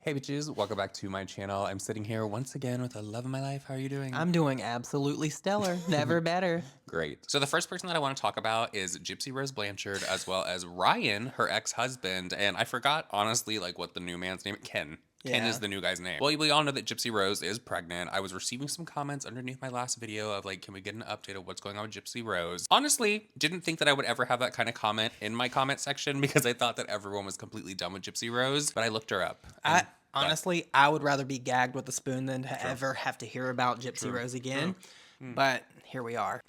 Hey bitches, welcome back to my channel. I'm sitting here once again with the love of my life. How are you doing? I'm doing absolutely stellar. Never better. Great. So the first person that I want to talk about is Gypsy Rose Blanchard, as well as Ryan, her ex-husband. And I forgot, honestly, like what the new man's name, Ken. Ken Yeah. is the new guy's name. Well, we all know that Gypsy Rose is pregnant. I was receiving some comments underneath my last video of like, can we get an update of what's going on with Gypsy Rose? Honestly, didn't think that I would ever have that kind of comment in my comment section because I thought that everyone was completely done with Gypsy Rose, but I looked her up. And Honestly, I would rather be gagged with a spoon than to ever have to hear about Gypsy Rose again. But here we are.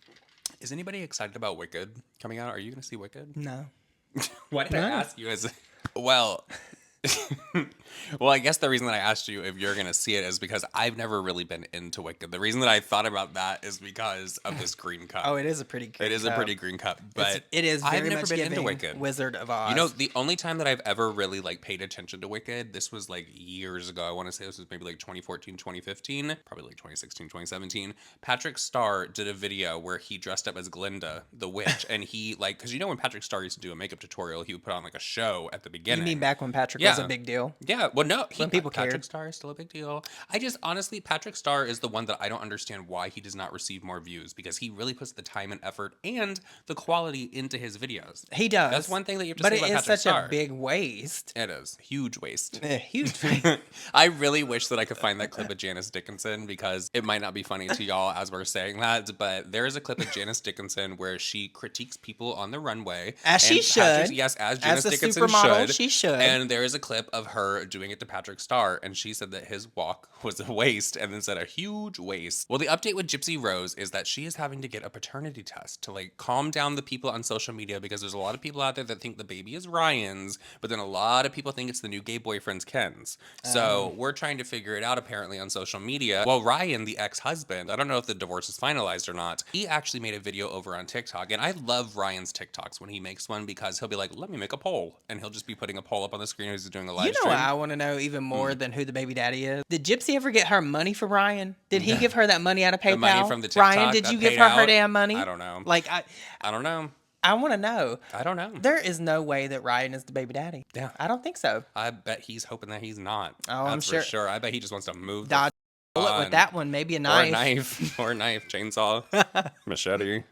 Is anybody excited about Wicked coming out? Are you going to see Wicked? No. Why did I ask you as well? Well, I guess the reason that I asked you if you're going to see it is because I've never really been into Wicked. The reason that I thought about that is because of this green cup. Oh, it is a pretty green It is cup. a pretty green cup, but it is very I've never much been giving into Wicked. Wizard of Oz. You know, the only time that I've ever really like paid attention to Wicked, this was like years ago. I want to say this was maybe like 2014, 2015, probably like 2016, 2017. Patrick Star did a video where he dressed up as Glinda, the witch, and he like, because you know when Patrick Star used to do a makeup tutorial, he would put on like a show at the beginning. You mean back when Patrick was a big deal? Yeah, well, no, people Patrick cared. Star is still a big deal. I just honestly, Patrick Star is the one that I don't understand why he does not receive more views because he really puts the time and effort and the quality into his videos. He does. That's one thing that you have to but say about it is Patrick such Star. a big waste. It is huge waste. Huge. I really wish that I could find that clip of Janice Dickinson because it might not be funny to y'all as we're saying that, but there is a clip of Janice Dickinson where she critiques people on the runway. As she should. Yes, as Janice As a Dickinson supermodel, should. she should. And there is a clip of her doing it to Patrick Star, and she said that his walk was a waste and then said a huge waste. Well, the update with Gypsy Rose is that she is having to get a paternity test to like calm down the people on social media because there's a lot of people out there that think the baby is Ryan's, but then a lot of people think it's the new gay boyfriend's Ken's. So we're trying to figure it out apparently on social media. Well, Ryan, the ex-husband, I don't know if the divorce is finalized or not, he actually made a video over on TikTok, and I love Ryan's TikToks when he makes one because he'll be like, let me make a poll, and he'll just be putting a poll up on the screen as he's doing a live stream. You know what I want to know even more than who the baby daddy is? Did Gypsy ever get her money for Ryan? Did he give her that money out of PayPal? The money from the TikTok Ryan, did that you give paid her her out? damn money? I don't know. Like, I don't know. I want to know. I don't know. There is no way that Ryan is the baby daddy. Yeah. I don't think so. I bet he's hoping that he's not. Oh, I'm That's sure. for sure. I bet he just wants to move Dodge the bullet with that one. Maybe a knife. Or a knife. Or a knife. Chainsaw. Machete.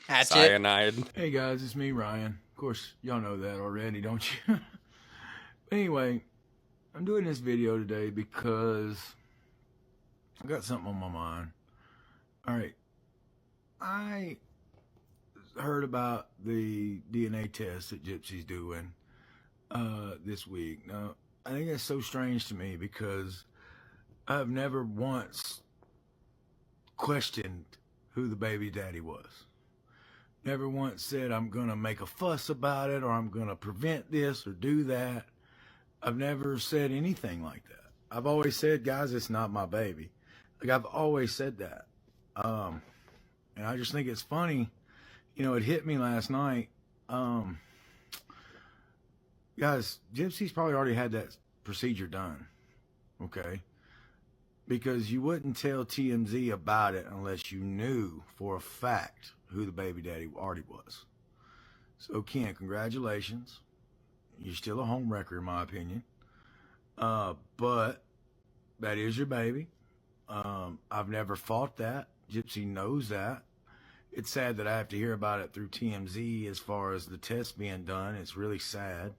Hatchet. Cyanide. Hey guys, it's me, Ryan. Of course, y'all know that already, don't you? Anyway, I'm doing this video today because I got something on my mind. Alright, I heard about the DNA test that Gypsy's doing this week. Now, I think that's so strange to me because I've never once questioned who the baby daddy was. Never once said I'm going to make a fuss about it or I'm going to prevent this or do that. I've never said anything like that. I've always said, guys, it's not my baby. Like, I've always said that. And I just think it's funny. You know, it hit me last night. Guys, Gypsy's probably already had that procedure done. Okay? Because you wouldn't tell TMZ about it unless you knew for a fact who the baby daddy already was. So, Ken, congratulations. You're still a homewrecker, in my opinion. But that is your baby. I've never fought that. Gypsy knows that. It's sad that I have to hear about it through TMZ as far as the test being done. It's really sad.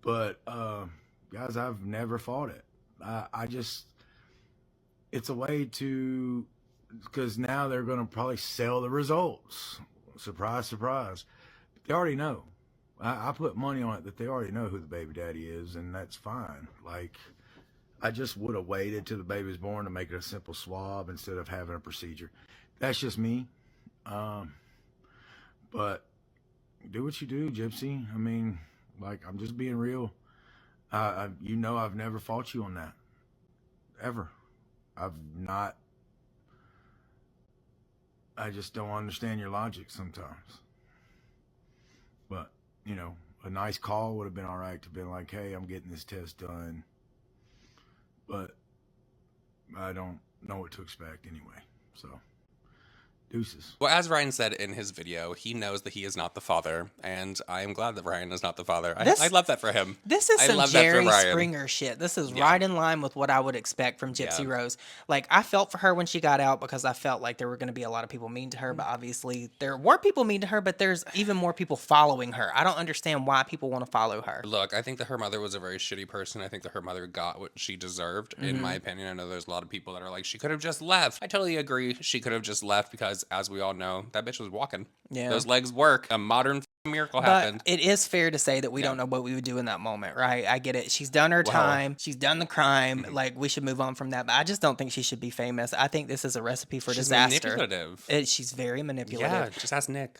But, guys, I've never fought it. I just... It's a way to, because now they're going to probably sell the results. Surprise, surprise. They already know. I put money on it that they already know who the baby daddy is, and that's fine. Like, I just would have waited till the baby was born to make it a simple swab instead of having a procedure. That's just me. But do what you do, Gypsy. I mean, like, I'm just being real. You know I've never fought you on that. Ever. I've not. I just don't understand your logic sometimes. But, you know, a nice call would have been all right to be like, hey, I'm getting this test done. But I don't know what to expect anyway. So Deuces. Well, as Ryan said in his video, he knows that he is not the father, and I am glad that Ryan is not the father. I love that for him. This is I some love that for Jerry Ryan. Springer shit. This is right in line with what I would expect from Gypsy Yeah. Rose. Like, I felt for her when she got out because I felt like there were going to be a lot of people mean to her, but obviously there were people mean to her, but there's even more people following her. I don't understand why people want to follow her. Look, I think that her mother was a very shitty person. I think that her mother got what she deserved, in my opinion. I know there's a lot of people that are like, she could have just left. I totally agree. She could have just left because, as we all know, that bitch was walking. Yeah. Those legs work. A modern miracle happened. But it is fair to say that we don't know what we would do in that moment, right? I get it. She's done her time. She's done the crime. Like, we should move on from that. But I just don't think she should be famous. I think this is a recipe for She's disaster. manipulative. She's very manipulative. Yeah, just ask Nick.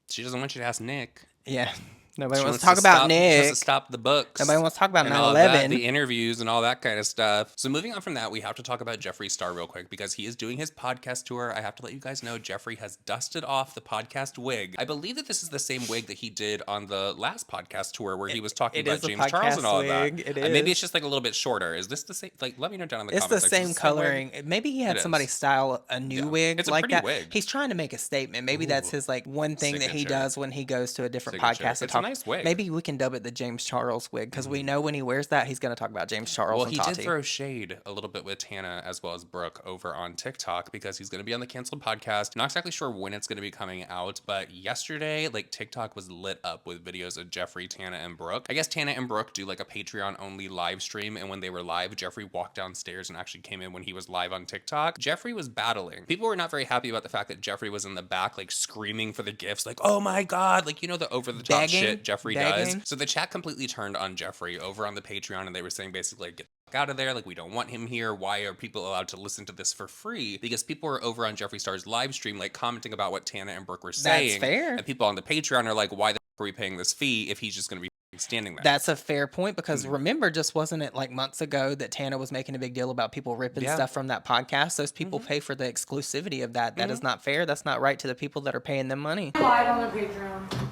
She doesn't want you to ask Nick. Yeah. Nobody She wants to talk about She wants Nick. to stop the books. Nobody wants to talk about and all that, 9/11. the interviews and all that kind of stuff. So moving on from that, we have to talk about Jeffree Star real quick because he is doing his podcast tour. I have to let you guys know Jeffree has dusted off the podcast wig. I believe that this is the same wig that he did on the last podcast tour where he was talking about James Charles and all of that. It And maybe is. it's just like a little bit shorter. Is this the same? Like, let me know down in the It's the comments section. same Is this the same wig? coloring. Maybe he had It somebody is. style a new wig It's a like pretty that. wig. He's trying to make a statement. Maybe that's his like one thing that he Signature. does when he goes to a different Signature. podcast to It's a talk. nice wig. Maybe we can dub it the James Charles wig because we know when he wears that he's going to talk about James Charles Well, and he Tati. did throw shade a little bit with Tana as well as Brooke over on TikTok because he's going to be on the canceled podcast. Not exactly sure when it's going to be coming out, but yesterday, like, TikTok was lit up with videos of Jeffree, Tana, and Brooke. I guess Tana and Brooke do like a Patreon-only live stream, and when they were live, Jeffree walked downstairs and actually came in when he was live on TikTok. Jeffree was battling. People were not very happy about the fact that Jeffree was in the back, like, screaming for the gifts, like, oh my God, like, you know, the over-the-top Begging? shit Jeffree Begging? does. So the chat completely turned on Jeffree over on the Patreon, and they were saying basically, get the fuck out of there, like, we don't want him here. Why are people allowed to listen to this for free? Because people were over on Jeffree Star's live stream, like, commenting about what Tana and Brooke were saying. fair. And people on the Patreon are like, why the fuck are we paying this fee if he's just going to be standing there? That's a fair point because remember, just wasn't it like months ago that Tana was making a big deal about people ripping stuff from that podcast? Those people pay for the exclusivity of that. That is not fair. That's not right to the people that are paying them money. Live on the Patreon.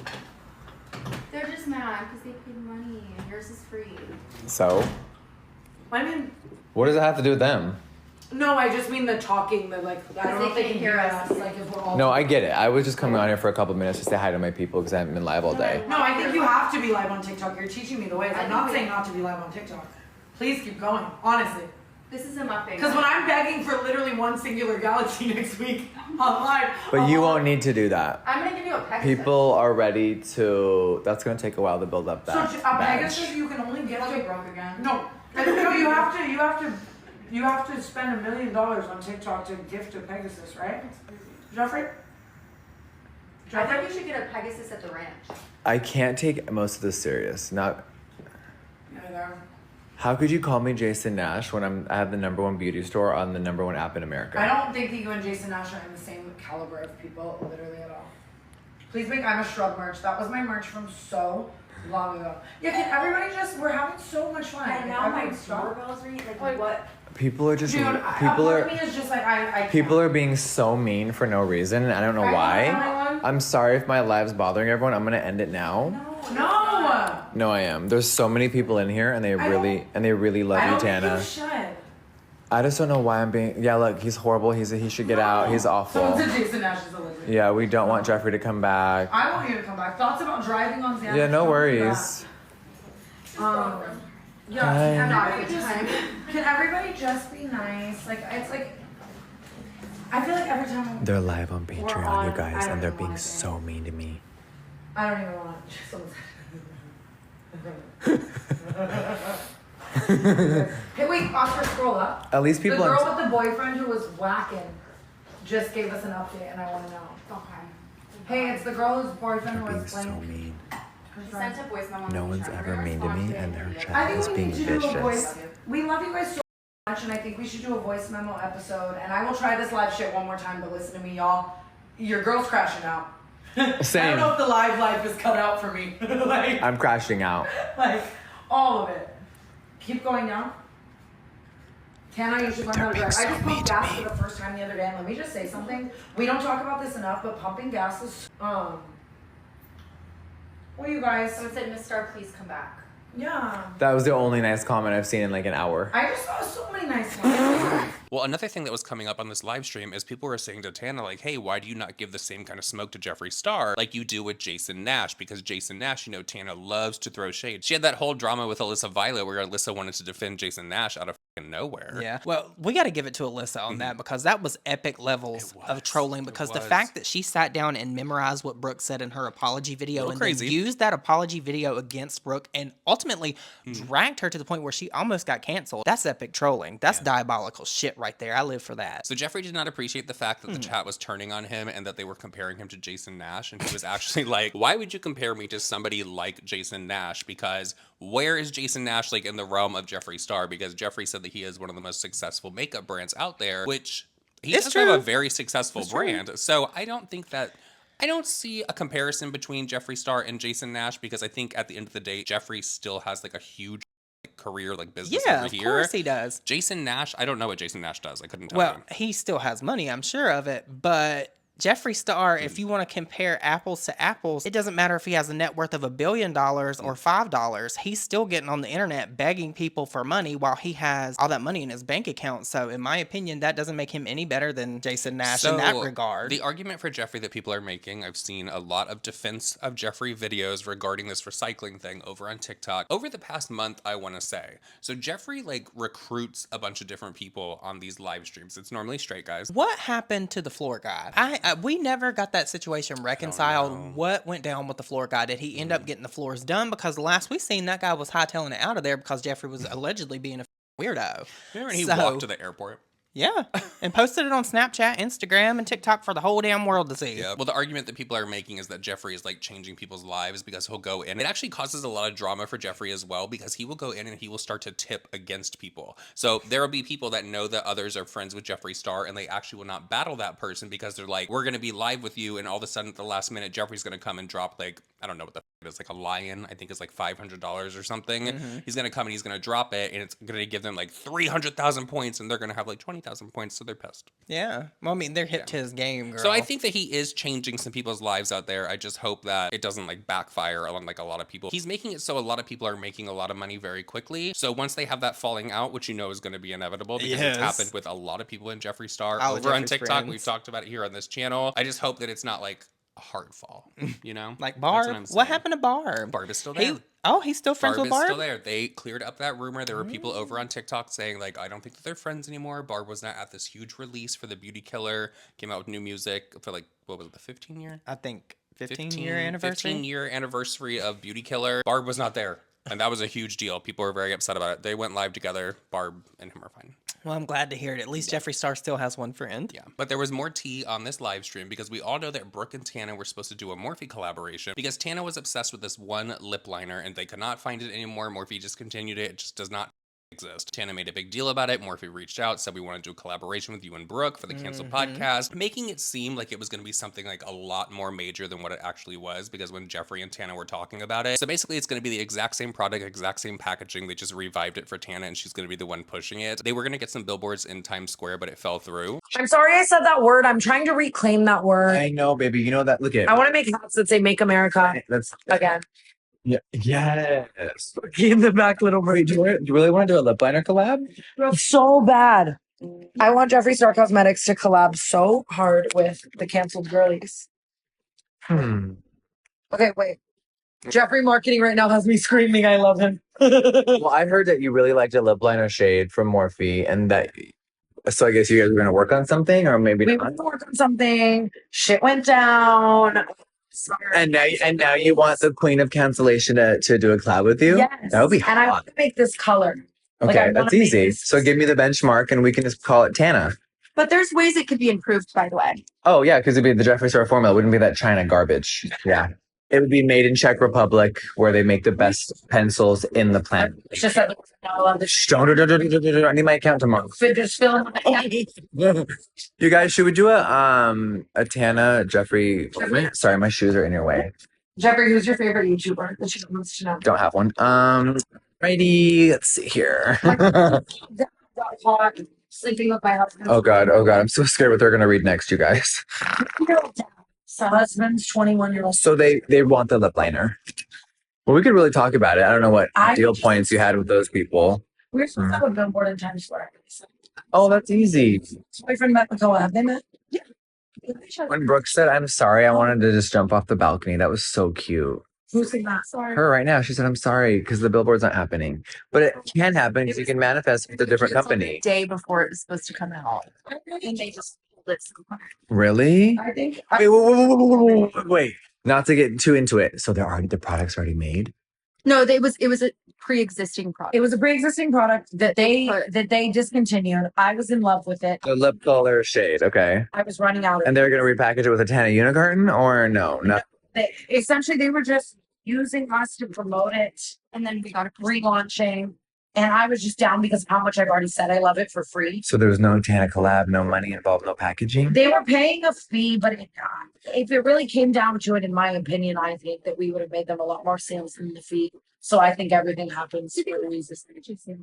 They're just mad because they paid money and yours is free. So, I mean, what does it have to do with them? no, I just mean the talking, the like, I don't know if they they can't can hear hear us. us. Like, if we're all. No, I get it. I was just coming on here for a couple minutes to say hi to my people because I haven't been live all day. No, I think you have to be live on TikTok. You're teaching me the ways. I'm not think saying not to be live on TikTok. Please keep going, honestly. This is a mukbang. Because when I'm begging for literally one singular galaxy next week on live. But you won't need to do that. I'm gonna give you a Pegasus. People are ready to. That's going to take a while to build up So that a badge. Pegasus you can only get I'll to. get broke again. No, you have to spend $1 million on TikTok to gift a Pegasus, right? Jeffree? I think you should get a Pegasus at the ranch. I can't take most of this serious. Not. Neither. How could you call me Jason Nash when I have the #1 beauty store on the #1 app in America? I don't think that you and Jason Nash are in the same caliber of people, literally at all. Please make I'm a Shrug merch. That was my merch from so long ago. Yeah, can everybody just, we're having so much fun. And now my Everybody stop. doorbell's ringing. Like what? People are just. Dude, people part are. of me is just like, I People are being so mean for no reason, and I don't know why. I'm sorry if my live's bothering everyone. I'm gonna end it now. No! No, I am. There's so many people in here, and they I really love I you, don't think Tana. you should. I just don't know why I'm being. Yeah, look, he's horrible. He should get out. He's awful. Someone said Jason Nash is a lizard. Yeah, we don't want Jeffree to come back. I want you to come back. Thoughts about driving on Xanax? Yeah, no Don't do worries. that. Yeah, Hi. can everybody just be nice? Like, it's like, I feel like every time They're live on We're Patreon, on- you I guys, don't and they're even being wanna say so mean to me. I don't even want to. Hey, wait, Oscar, scroll up. At least The people. girl with the boyfriend who was whacking just gave us an update, and I want to know. Okay. Hey, it's the girl whose boyfriend They're being was so like. mean. She sent a voice memo. No one's ever mean to me, and their I chat think is we being need to do a vicious. voice. We love you guys so much, and I think we should do a voice memo episode. And I will try this live shit one more time, but listen to me, y'all. Your girl's crashing out. I don't Same. know if the live life is cut out for me. like, I'm crashing out. like all of it. Keep going down. Tana, you should learn how to drive. I just pumped gas for the first time the other day, and let me just say something. We don't talk about this enough, but pumping gas is Well, you guys. So it said, Miss Star, please come back. Yeah. That was the only nice comment I've seen in like an hour. I just saw so many nice ones. Well, another thing that was coming up on this live stream is people were saying to Tana, like, hey, why do you not give the same kind of smoke to Jeffree Star like you do with Jason Nash? Because Jason Nash, you know, Tana loves to throw shade. She had that whole drama with Alyssa Violet where Alyssa wanted to defend Jason Nash out of nowhere. Yeah. Well, we got to give it to Alyssa on that because that was epic levels of trolling because the fact that she sat down and memorized what Brooke said in her apology video and then used that apology video against Brooke and ultimately dragged her to the point where she almost got canceled. That's epic trolling. That's diabolical shit right there. I live for that. So Jeffree did not appreciate the fact that the chat was turning on him and that they were comparing him to Jason Nash. And he was actually like, why would you compare me to somebody like Jason Nash? Because where is Jason Nash like in the realm of Jeffree Star? Because Jeffree said that he is one of the most successful makeup brands out there, which he does have a very successful brand. So I don't see a comparison between Jeffree Star and Jason Nash because I think at the end of the day, Jeffree still has like a huge career like business over here. Yeah, of course he does. Jason Nash, I don't know what Jason Nash does. I couldn't tell you. Well, he still has money, I'm sure of it, but Jeffree Star, if you want to compare apples to apples, it doesn't matter if he has a net worth of $1 billion or $5. He's still getting on the internet begging people for money while he has all that money in his bank account. So in my opinion, that doesn't make him any better than Jason Nash in that regard. The argument for Jeffree that people are making, I've seen a lot of defense of Jeffree videos regarding this recycling thing over on TikTok over the past month, I want to say. So Jeffree like recruits a bunch of different people on these live streams. It's normally straight guys. What happened to the floor guy? We never got that situation reconciled. What went down with the floor guy? Did he end up getting the floors done? Because the last we seen, that guy was hightailing it out of there because Jeffree was allegedly being a weirdo. Remember when he walked to the airport? Yeah, and posted it on Snapchat, Instagram, and TikTok for the whole damn world to see. Yeah. Well, the argument that people are making is that Jeffree is like changing people's lives because he'll go in. It actually causes a lot of drama for Jeffree as well because he will go in and he will start to tip against people. So there will be people that know that others are friends with Jeffree Star and they actually will not battle that person because they're like, we're going to be live with you. And all of a sudden at the last minute, Jeffree's going to come and drop like, I don't know what the it is, like a lion. I think it's like $500 or something. He's going to come and he's going to drop it and it's going to give them like 300,000 points and they're going to have like 20,000 points. So they're pissed. Yeah. Well, I mean, they're hip to his game, girl. So I think that he is changing some people's lives out there. I just hope that it doesn't like backfire on like a lot of people. He's making it so a lot of people are making a lot of money very quickly. So once they have that falling out, which you know is going to be inevitable because it's happened with a lot of people in Jeffree Star over on TikTok. Friends. We've talked about it here on this channel. I just hope that it's not like a hard fall, you know? Like Barb. What happened to Barb? Barb is still there. He's still friends with Barb? Barb is still there. They cleared up that rumor. There were people over on TikTok saying, like, I don't think that they're friends anymore. Barb was not at this huge release for The Beauty Killer. Came out with new music for, like, what was it, the 15-year? I think 15-year anniversary? 15-year anniversary of Beauty Killer. Barb was not there. And that was a huge deal. People were very upset about it. They went live together. Barb and him are fine. Well, I'm glad to hear it. At least Jeffree Star still has one friend. Yeah. But there was more tea on this live stream because we all know that Brooke and Tana were supposed to do a Morphe collaboration because Tana was obsessed with this one lip liner and they could not find it anymore. Morphe discontinued it. It just does not exist. Tana made a big deal about it. Morphe reached out, said we want to do a collaboration with you and Brooke for the canceled podcast, making it seem like it was going to be something like a lot more major than what it actually was because when Jeffree and Tana were talking about it. So basically it's going to be the exact same product, exact same packaging. They just revived it for Tana and she's going to be the one pushing it. They were going to get some billboards in Times Square, but it fell through. I'm sorry I said that word. I'm trying to reclaim that word. I know, baby. You know that. Look at. I want to make hats that say "Make America" again. Yeah. Yes. In the back, little bird. Do you really want to do a lip liner collab? So bad. I want Jeffree Star Cosmetics to collab so hard with the canceled girlies. Okay, wait. Jeffree marketing right now has me screaming. I love him. Well, I heard that you really liked a lip liner shade from Morphe, and that. So I guess you guys are going to work on something, or maybe we not. went to work on something. Shit went down. And now you want the queen of cancellation to do a collab with you? Yes. That would be hot. And I want to make this color. Okay, that's easy. So give me the benchmark and we can just call it Tana. But there's ways it could be improved, by the way. Oh, yeah, because it'd be the Jeffree Star formula. It wouldn't be that China garbage. Yeah. It would be made in Czech Republic where they make the best pencils in the planet. It's just that I love this. I need my account tomorrow. Just fill You guys, should we do a Tana Jeffree? Sorry, my shoes are in your way. Jeffree, who's your favorite YouTuber that she wants to know? Don't have one. Righty, let's see here. Sleeping with my husband. Oh god, I'm so scared what they're gonna read next, you guys. So husband's 21-year-old. So they want the lip liner. Well, we could really talk about it. I don't know what deal points you had with those people. We're supposed to have a billboard in Times Square. Oh, that's easy. Boyfriend met Nicole. Have they met? When Brooke said, I'm sorry, I wanted to just jump off the balcony. That was so cute. Who's saying that? Sorry. Her right now, she said, I'm sorry because the billboard's not happening. But it can happen because you can manifest with a different company. Day before it was supposed to come out, and they just Really? I think. Wait. Not to get too into it. So the product's already made? No, it was a pre-existing product. It was a pre-existing product that they discontinued. I was in love with it. The lip color shade, okay. I was running out of And they're gonna repackage it with a Tana unicorn or no? No. essentially they were just using us to promote it And then we got a relaunching. And I was just down because of how much I've already said I love it for free. So there was no Tana collab, no money involved, no packaging? They were paying a fee, but if it really came down to it, in my opinion, I think that we would have made them a lot more sales than the fee. So I think everything happens for a reason.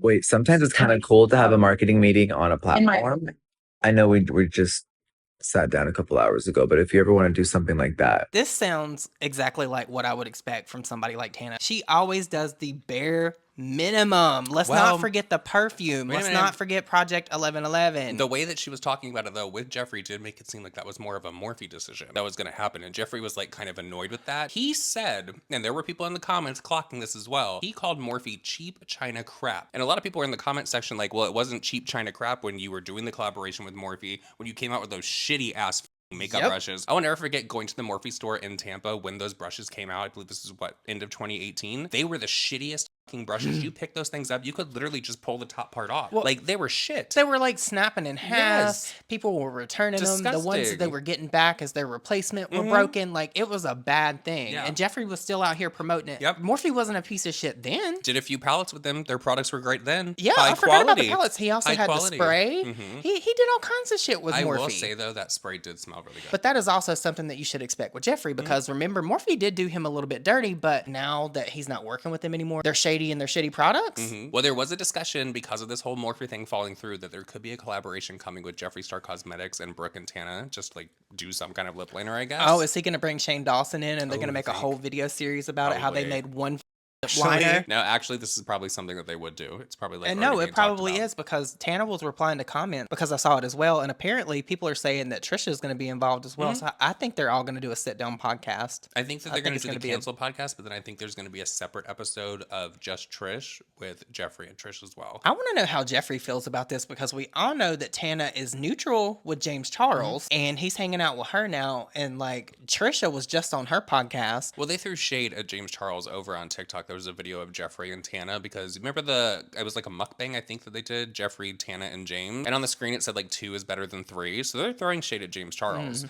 Wait, sometimes it's kind of cool to have a marketing meeting on a In my platform. I know we just sat down a couple hours ago, but if you ever want to do something like that. This sounds exactly like what I would expect from somebody like Tana. She always does the bare minimum. Let's Well, not forget the perfume. wait a Let's minute. not forget Project 1111. The way that she was talking about it, though, with Jeffree did make it seem like that was more of a Morphe decision that was going to happen. And Jeffree was like kind of annoyed with that. He said, and there were people in the comments clocking this as well, he called Morphe cheap China crap. And a lot of people were in the comment section like, well, it wasn't cheap China crap when you were doing the collaboration with Morphe, when you came out with those shitty ass makeup brushes. I will never forget going to the Morphe store in Tampa when those brushes came out. I believe this is end of 2018. They were the shittiest fucking brushes. You pick those things up, you could literally just pull the top part off. Well, like they were shit. They were like snapping in half. Yes. People were returning them. The ones that they Disgusting. were getting back as their replacement were broken. Like it was a bad thing. Yeah. And Jeffree was still out here promoting it. Yep. Morphe wasn't a piece of shit then. Did a few palettes with them. Their products were great then. Yeah, High I forgot about the quality. pellets. He also High had quality. the spray. Mhm. He did all kinds of shit with I Morphe. will say though that spray did smell really good. But that is also something that you should expect with Jeffree because remember, Morphe did do him a little bit dirty, but now that he's not working with them anymore, they're shady in their shitty products. Well, there was a discussion because of this whole Morphe thing falling through that there could be a collaboration coming with Jeffree Star Cosmetics and Brooke and Tana, just like do some kind of lip liner, I guess. Oh, is he going to bring Shane Dawson in and they're going to Oh, make a think. whole video series about it, how they Probably. made one lip Actually, liner? no, actually, this is probably something that they would do. It's probably like And already no, it being talked probably about. is because Tana was replying to comments because I saw it as well. And apparently people are saying that Trisha is going to be involved as well. So I think they're all going to do a sit down podcast. I think that I they're going think to it's do the gonna be a- cancel podcast, but then I think there's going to be a separate episode of just Trish with Jeffree and Trish as well. I want to know how Jeffree feels about this because we all know that Tana is neutral with James Charles and he's hanging out with her now. And like Trisha was just on her podcast. Well, they threw shade at James Charles over on TikTok. There was a video of Jeffree and Tana because remember it was like a mukbang I think that they did, Jeffree, Tana, and James. And on the screen it said like 2 is better than 3. So they're throwing shade at James Charles.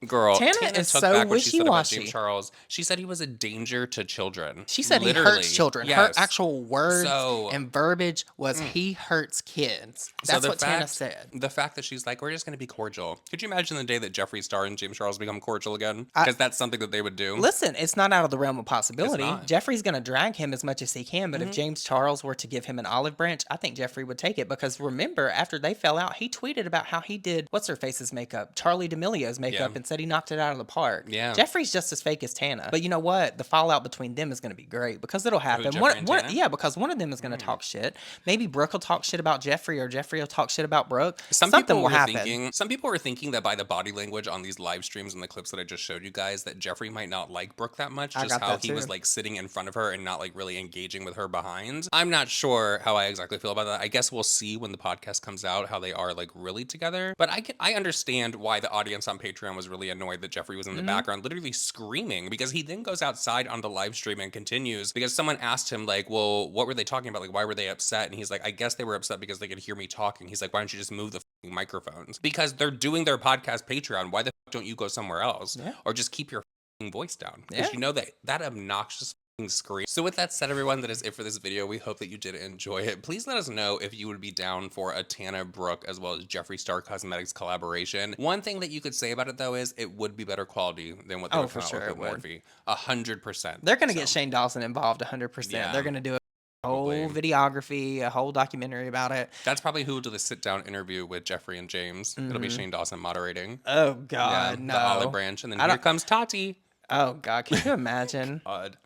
Girl, Tana is took so back what she said about wishy-washy. James Charles. She said he was a danger to children. She said Literally. he hurts children. Her Yes. actual words So- and verbiage was he hurts kids. So That's the what Tana fact- said. The fact that she's like, we're just going to be cordial. Could you imagine the day that Jeffree Star and James Charles become cordial again? Because that's something that they would do. Listen, it's not out of the realm of possibility. It's not. Jeffree's going to drag him as much as he can, but if James Charles were to give him an olive branch, I think Jeffree would take it because remember, after they fell out, he tweeted about how he did what's her face's makeup, Charlie D'Amelio's makeup, Yeah. and said he knocked it out of the park. Yeah. Jeffree's just as fake as Tana, but you know what? The fallout between them is going to be great because it'll happen. Jeffree and Tana? Yeah, because one of them is going to talk shit. Maybe Brooke will talk shit about Jeffree, or Jeffree will talk shit about Brooke. Some Something people will were happen. thinking. Some people were thinking that by the body language on these live streams and the clips that I just showed you guys, that Jeffree might not like Brooke that much. I Just got how that he was too. like sitting in front of her and not like really engaging with her behind. I'm not sure how I exactly feel about that. I guess we'll see when the podcast comes out how they are like really together. But I understand why the audience on Patreon was really annoyed that Jeffree was in the background, literally screaming because he then goes outside on the live stream and continues because someone asked him like, well, what were they talking about? Like, why were they upset? And he's like, I guess they were upset because they could hear me talking. He's like, why don't you just move the fucking microphones? Because they're doing their podcast Patreon. Why the fuck don't you go somewhere else? Yeah. Or just keep your fucking voice down? Because Yeah. you know that obnoxious fucking scream. So with that said, everyone, that is it for this video. We hope that you did enjoy it. Please let us know if you would be down for a Tana, Brooke, as well as Jeffree Star Cosmetics collaboration. One thing that you could say about it though is it would be better quality than what they Oh, would for come out sure with it would. Morphe. 100%. They're going to get So, Shane Dawson involved 100%. Yeah. They're going to do a whole Probably. videography, a whole documentary about it. That's probably who will do the sit-down interview with Jeffree and James. It'll be Shane Dawson moderating. Oh, God, no. The olive branch. And then I here don't- comes Tati. Oh, God. Can you imagine? God.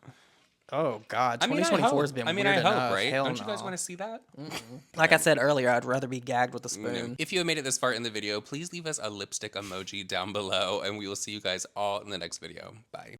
Oh God, I mean, 2024 has been I weird hope, enough. right? Hell Don't you guys no. want to see that? Like I said earlier, I'd rather be gagged with a spoon. If you have made it this far in the video, please leave us a lipstick emoji down below, and we will see you guys all in the next video. Bye.